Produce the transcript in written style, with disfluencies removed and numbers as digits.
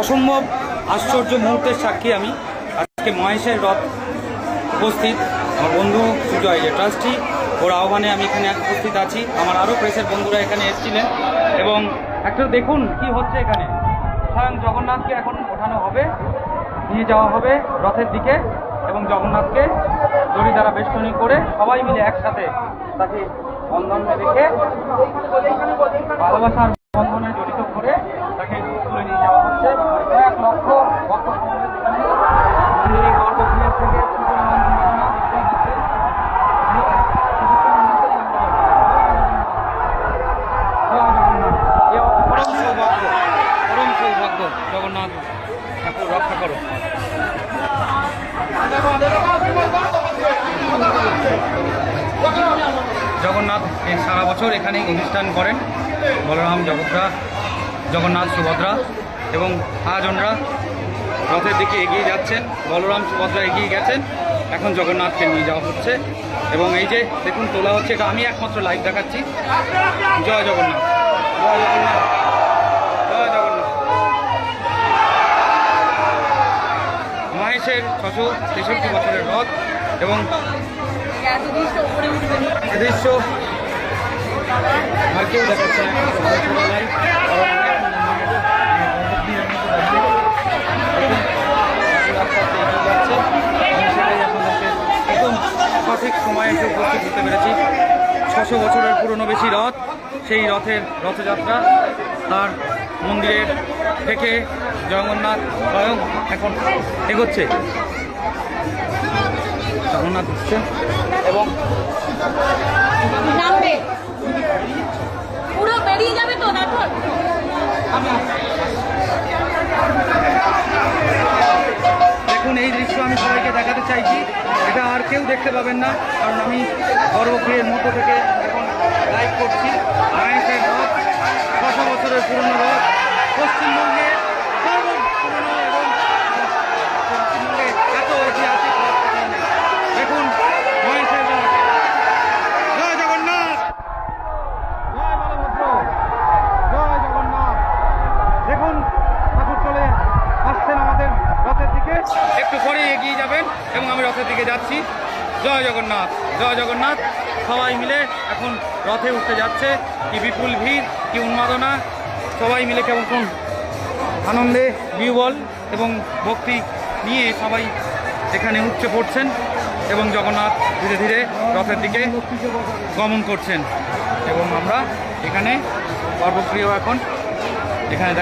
অসম্ভব আশ্চর্য মুহূর্তের সাক্ষী আমি। আজকে মহেশের রথ উপস্থিত, আমার বন্ধু সুজয় যে ট্রাস্টি, ওর আহ্বানে আমি এখানে উপস্থিত আছি। আমার আরও প্রেসের বন্ধুরা এখানে এসেছিলেন এবং একটা দেখুন কি হচ্ছে এখানে। স্বয়ং জগন্নাথকে এখন ওঠানো হবে, নিয়ে যাওয়া হবে রথের দিকে এবং জগন্নাথকে দড়ি দ্বারা বেষ্টনী করে সবাই মিলে একসাথে তাকে বন্ধনে রেখে ভালোবাসার বন্ধনে জড়িত করে তাকে তুলে নিয়ে যাওয়া হচ্ছে। কয়েক লক্ষ ভক্ত মন্দিরের গর্ভগৃহের থেকে পরম সৌভাগ্য। জগন্নাথ ঠাকুর রক্ষা করো। জগন্নাথ সারা বছর এখানেই অনুষ্ঠান করেন। বলরাম, জগন্নাথ, সুভদ্রা এবং আয়োজনরা রথের দিকে এগিয়ে যাচ্ছেন। বলরাম, সুভদ্রা এগিয়ে গেছেন, এখন জগন্নাথকে নিয়ে যাওয়া হচ্ছে এবং এই যে দেখুন তোলা হচ্ছে, এটা আমি একমাত্র লাইভ দেখাচ্ছি। জয় জগন্নাথ, জয় জগন্নাথ, জয় জগন্নাথ। মহেশের 663 বছরের রথ এবং দৃশ্য আর কেউ দেখাচ্ছে না। একদম সঠিক সময়ে এসে উপস্থিত হতে পেরেছি। 600 বছরের পুরনো বেশি রথ, সেই রথের রথযাত্রা তার মন্দিরের থেকে জগন্নাথ স্বয়ং এখন এগোচ্ছে। জগন্নাথ হচ্ছে এবং নামবে পুরো বেরিয়ে যাবে তো না। দেখুন এই দৃশ্য আমি সবাইকে দেখাতে চাইছি, এটা আর কেউ দেখতে পাবেন না, কারণ আমি গর্ভগৃহের মধ্য থেকে এখন লাইভ করছি। মহেশের রথ, 600 বছরের পুরনো রথ, পশ্চিমবঙ্গে সর্বপুরনো এবং পশ্চিমবঙ্গে এত ঐতিহাসিক রথ কোথাও নেই। দেখুন মহেশের রথ। জয় জগন্নাথ, জয় বলভদ্র, জয় জগন্নাথ। দেখুন ঠাকুর চলে আসছেন আমাদের রথের দিকে, একটু পরে এগিয়ে যাবেন এবং আমি রথের দিকে যাচ্ছি। জয় জগন্নাথ, জয় জগন্নাথ। সবাই মিলে এখন রথে উঠতে যাচ্ছে। কি বিপুল ভিড়, কি উন্মাদনা, সবাই মিলে কেমন আনন্দে বিহ্বল এবং ভক্তি নিয়ে সবাই এখানে উপচে পড়ছেন এবং জগন্নাথ ধীরে ধীরে রথের দিকে গমন করছেন এবং আমরা এখানে গর্ভগৃহ এখন এখানে